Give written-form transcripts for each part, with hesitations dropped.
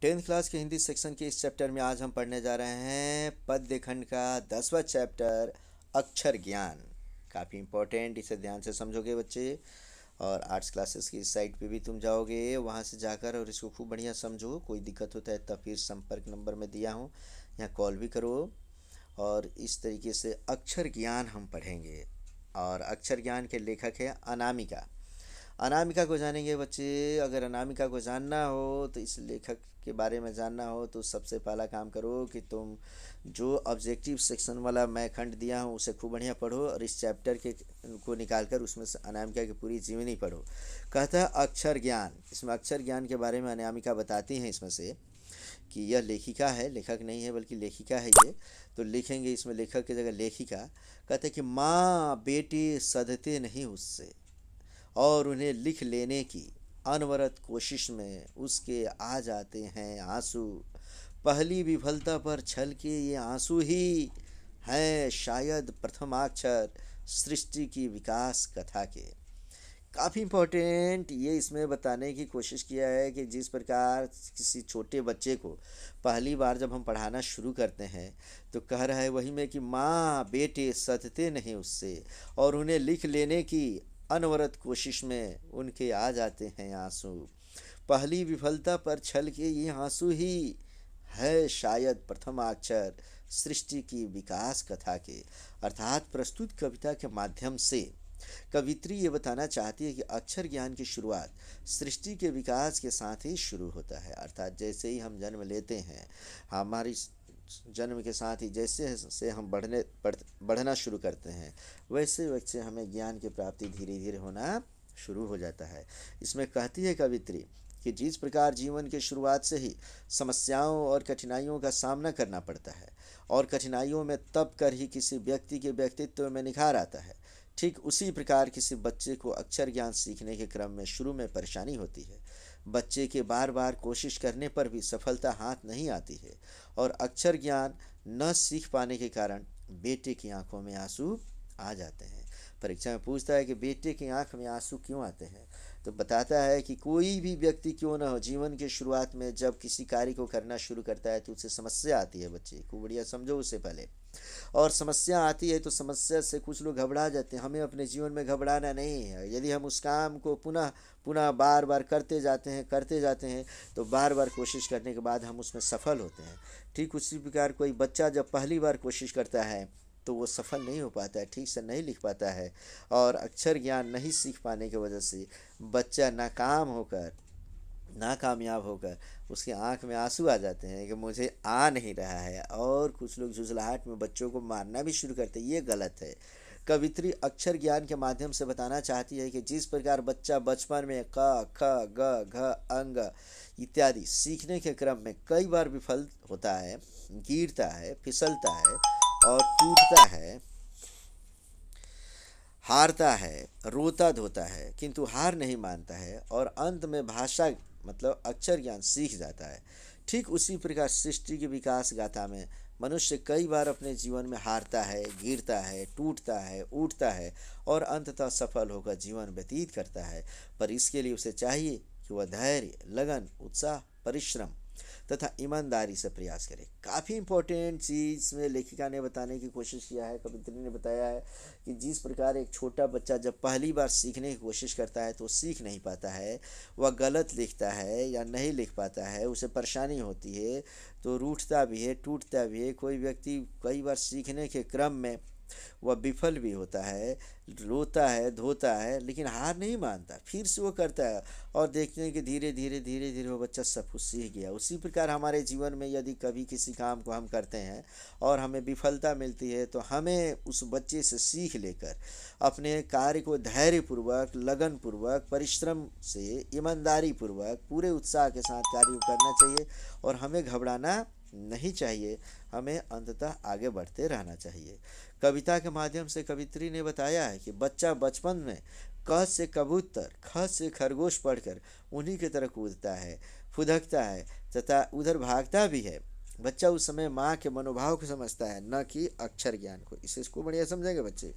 Tenth class के Hindi section के इस चैप्टर में आज हम पढ़ने जा रहे हैं पद्य खंड का 10वां चैप्टर अक्षर ज्ञान। काफ़ी इम्पोर्टेंट, इसे ध्यान से समझोगे बच्चे। और आर्ट्स क्लासेस की साइट पे भी तुम जाओगे, वहाँ से जाकर और इसको खूब बढ़िया समझो। कोई दिक्कत होता है तब फिर संपर्क नंबर में दिया हूँ, यहाँ कॉल भी करो। और इस तरीके से अक्षर ज्ञान हम पढ़ेंगे। और अक्षर ज्ञान के लेखक है अनामिका। अनामिका को जानेंगे बच्चे। अगर अनामिका को जानना हो तो इस लेखक के बारे में जानना हो तो सबसे पहला काम करो कि तुम जो ऑब्जेक्टिव सेक्शन वाला मैं खंड दिया हूँ उसे खूब बढ़िया पढ़ो और इस चैप्टर के को निकाल कर उसमें से अनामिका की पूरी जीवनी पढ़ो। कहता है अक्षर ज्ञान। इसमें अक्षर ज्ञान के बारे में अनामिका बताती हैं इसमें से कि यह लेखिका है, लेखक नहीं है बल्कि लेखिका है ये। तो लिखेंगे इसमें लेखक की जगह लेखिका। कहते हैं कि माँ बेटे सधते नहीं उससे और उन्हें लिख लेने की अनवरत कोशिश में उसके आ जाते हैं आंसू। पहली विफलता पर छल के ये आंसू ही हैं शायद प्रथमाक्षर सृष्टि की विकास कथा के। काफ़ी इम्पोर्टेंट ये इसमें बताने की कोशिश किया है कि जिस प्रकार किसी छोटे बच्चे को पहली बार जब हम पढ़ाना शुरू करते हैं तो कह रहा है वही में कि माँ बेटे सधते नहीं उससे और उन्हें लिख लेने की अनवरत कोशिश में उनके आ जाते हैं आंसू। पहली विफलता पर छल के ये आंसू ही है शायद प्रथमाक्षर सृष्टि की विकास कथा के। अर्थात प्रस्तुत कविता के माध्यम से कवित्री ये बताना चाहती है कि अक्षर ज्ञान की शुरुआत सृष्टि के विकास के साथ ही शुरू होता है। अर्थात जैसे ही हम जन्म लेते हैं, हमारी जन्म के साथ ही जैसे से हम बढ़ना शुरू करते हैं वैसे वैसे हमें ज्ञान की प्राप्ति धीरे धीरे होना शुरू हो जाता है। इसमें कहती है कवित्री कि जिस प्रकार जीवन की शुरुआत से ही समस्याओं और कठिनाइयों का सामना करना पड़ता है और कठिनाइयों में तब कर ही किसी व्यक्ति के व्यक्तित्व में निखार आता है, ठीक उसी प्रकार किसी बच्चे को अक्षर ज्ञान सीखने के क्रम में शुरू में परेशानी होती है। बच्चे के बार बार कोशिश करने पर भी सफलता हाथ नहीं आती है और अक्षर ज्ञान न सीख पाने के कारण बेटे की आंखों में आंसू आ जाते हैं। परीक्षा में पूछता है कि बेटे की आंख में आंसू क्यों आते हैं, तो बताता है कि कोई भी व्यक्ति क्यों ना हो, जीवन की शुरुआत में जब किसी कार्य को करना शुरू करता है तो उसे समस्या आती है। बच्चे को बढ़िया समझो उससे पहले। और समस्या आती है तो समस्या से कुछ लोग घबरा जाते हैं। हमें अपने जीवन में घबराना नहीं है। यदि हम उस काम को पुनः पुनः बार बार करते जाते हैं तो बार बार कोशिश करने के बाद हम उसमें सफल होते हैं। ठीक उसी प्रकार कोई बच्चा जब पहली बार कोशिश करता है तो वो सफल नहीं हो पाता है, ठीक से नहीं लिख पाता है और अक्षर ज्ञान नहीं सीख पाने की वजह से बच्चा नाकामयाब होकर उसकी आंख में आंसू आ जाते हैं कि मुझे आ नहीं रहा है। और कुछ लोग झुंझलाहट में बच्चों को मारना भी शुरू करते हैं, ये गलत है। कवित्री अक्षर ज्ञान के माध्यम से बताना चाहती है कि जिस प्रकार बच्चा बचपन में क ख ग घ अंग इत्यादि सीखने के क्रम में कई बार विफल होता है, गिरता है, फिसलता है और टूटता है, हारता है, रोता धोता है, किंतु हार नहीं मानता है और अंत में भाषा मतलब अक्षर ज्ञान सीख जाता है। ठीक उसी प्रकार सृष्टि की विकास गाथा में मनुष्य कई बार अपने जीवन में हारता है, गिरता है, टूटता है, उठता है और अंततः सफल होकर जीवन व्यतीत करता है। पर इसके लिए उसे चाहिए कि वह धैर्य, लगन, उत्साह, परिश्रम तथा ईमानदारी से प्रयास करे। काफ़ी इंपॉर्टेंट चीज़ में लेखिका ने बताने की कोशिश किया है, कवित्री ने बताया है कि जिस प्रकार एक छोटा बच्चा जब पहली बार सीखने की कोशिश करता है तो सीख नहीं पाता है, वह गलत लिखता है या नहीं लिख पाता है, उसे परेशानी होती है तो रूठता भी है, टूटता भी है। कोई व्यक्ति कई बार सीखने के क्रम में वह विफल भी होता है, रोता है, धोता है, लेकिन हार नहीं मानता, फिर से वो करता है और देखते हैं कि धीरे धीरे वो बच्चा सब कुछ सीख गया। उसी प्रकार हमारे जीवन में यदि कभी किसी काम को हम करते हैं और हमें विफलता मिलती है तो हमें उस बच्चे से सीख लेकर अपने कार्य को धैर्यपूर्वक, लगनपूर्वक, परिश्रम से, ईमानदारी पूर्वक, पूरे उत्साह के साथ कार्य करना चाहिए और हमें घबराना नहीं चाहिए। हमें अंततः आगे बढ़ते रहना चाहिए। कविता के माध्यम से कवित्री ने बताया है कि बच्चा बचपन में क से कबूतर, ख से खरगोश पढ़कर उन्हीं की तरह कूदता है, फुदकता है तथा उधर भागता भी है बच्चा उस समय माँ के मनोभाव को समझता है, न कि अक्षर ज्ञान को। इसको बढ़िया समझेंगे बच्चे।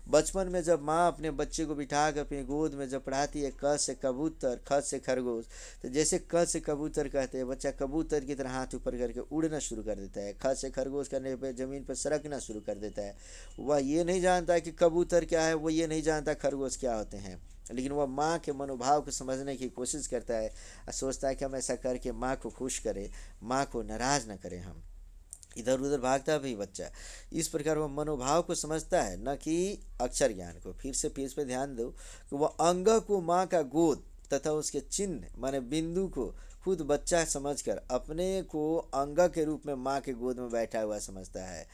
बचपन में जब माँ अपने बच्चे को बिठा कर अपनी गोद में जब पढ़ाती है क से कबूतर, ख से खरगोश, तो जैसे क से कबूतर कहते हैं, बच्चा कबूतर की तरह हाथ ऊपर करके उड़ना शुरू कर देता है। ख से खरगोश करने पर ज़मीन पर सरकना शुरू कर देता है। वह ये नहीं जानता कि कबूतर क्या है, वो ये नहीं जानता खरगोश क्या होते हैं, लेकिन वह माँ के मनोभाव को समझने की कोशिश करता है और सोचता है कि हम ऐसा करके माँ को खुश करें, माँ को नाराज़ न करें। हम इधर उधर भागता भी बच्चा। इस प्रकार वह मनोभाव को समझता है, न कि अक्षर ज्ञान को। फिर से पेज पे ध्यान दो कि वह अंग को माँ का गोद तथा उसके चिन्ह माने बिंदु को खुद बच्चा समझकर अपने को अंग के रूप में माँ के गोद में बैठा हुआ समझता है।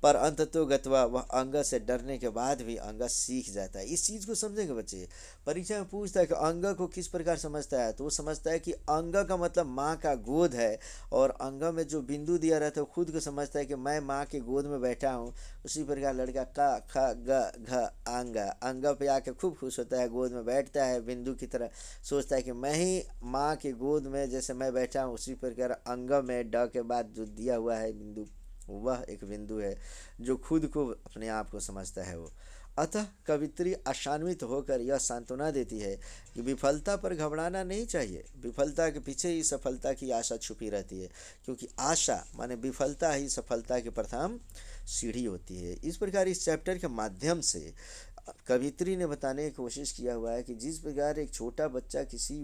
पर अंततो गत्वा वह अंग से डरने के बाद भी अंग सीख जाता है। इस चीज़ को समझेंगे बच्चे। परीक्षा में पूछता है कि अंग को किस प्रकार समझता है, तो वो समझता है कि अंग का मतलब माँ का गोद है, और अंग में जो बिंदु दिया रहता है वो खुद को समझता है कि मैं माँ के गोद में बैठा हूँ। उसी प्रकार लड़का का ख ग घ अंग अंग पे आके खूब खुश होता है, गोद में बैठता है, बिंदु की तरह सोचता है कि मैं ही माँ के गोद में जैसे मैं बैठा हूँ। उसी प्रकार अंग में ड के बाद जो दिया हुआ है बिंदु, वह एक बिंदु है जो खुद को अपने आप को समझता है वो। अतः कवित्री आशान्वित होकर यह सांत्वना देती है कि विफलता पर घबराना नहीं चाहिए। विफलता के पीछे ही सफलता की आशा छुपी रहती है, क्योंकि आशा माने विफलता ही सफलता की प्रथम सीढ़ी होती है। इस प्रकार इस चैप्टर के माध्यम से कवित्री ने बताने की कोशिश किया हुआ है कि जिस प्रकार एक छोटा बच्चा किसी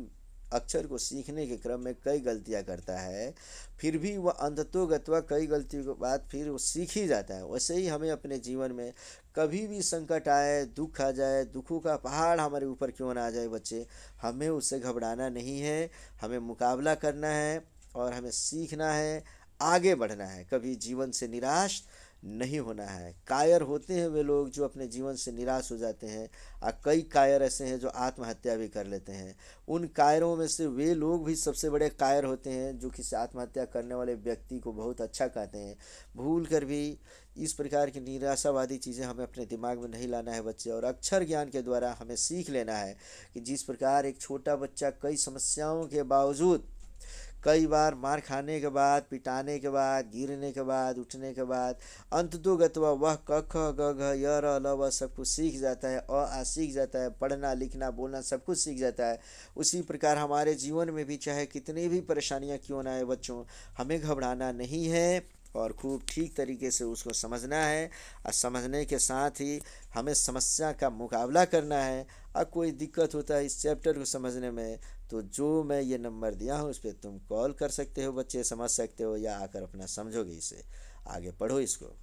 अक्षर को सीखने के क्रम में कई गलतियां करता है, फिर भी वह अंततोगत्वा कई गलतियों के बाद फिर वो सीख ही जाता है, वैसे ही हमें अपने जीवन में कभी भी संकट आए, दुख आ जाए, दुखों का पहाड़ हमारे ऊपर क्यों ना आ जाए बच्चे, हमें उससे घबराना नहीं है। हमें मुकाबला करना है और हमें सीखना है, आगे बढ़ना है, कभी जीवन से निराश नहीं होना है। कायर होते हैं वे लोग जो अपने जीवन से निराश हो जाते हैं, और कई कायर ऐसे हैं जो आत्महत्या भी कर लेते हैं। उन कायरों में से वे लोग भी सबसे बड़े कायर होते हैं जो किसी आत्महत्या करने वाले व्यक्ति को बहुत अच्छा कहते हैं। भूल कर भी इस प्रकार की निराशावादी चीज़ें हमें अपने दिमाग में नहीं लाना है बच्चे। और अक्षर ज्ञान के द्वारा हमें सीख लेना है कि जिस प्रकार एक छोटा बच्चा कई समस्याओं के बावजूद, कई बार मार खाने के बाद, पिटाने के बाद, गिरने के बाद, उठने के बाद, अंततोगत्वा वह क ख ग घ य र ल व सब कुछ सीख जाता है, अ आ सीख जाता है, पढ़ना लिखना बोलना सब कुछ सीख जाता है। उसी प्रकार हमारे जीवन में भी चाहे कितनी भी परेशानियां क्यों ना आए बच्चों, हमें घबराना नहीं है और खूब ठीक तरीके से उसको समझना है। और समझने के साथ ही हमें समस्या का मुकाबला करना है। और कोई दिक्कत होता है इस चैप्टर को समझने में, तो जो मैं ये नंबर दिया हूँ उस पर तुम कॉल कर सकते हो बच्चे, समझ सकते हो, या आकर अपना समझोगे इसे, आगे पढ़ो इसको।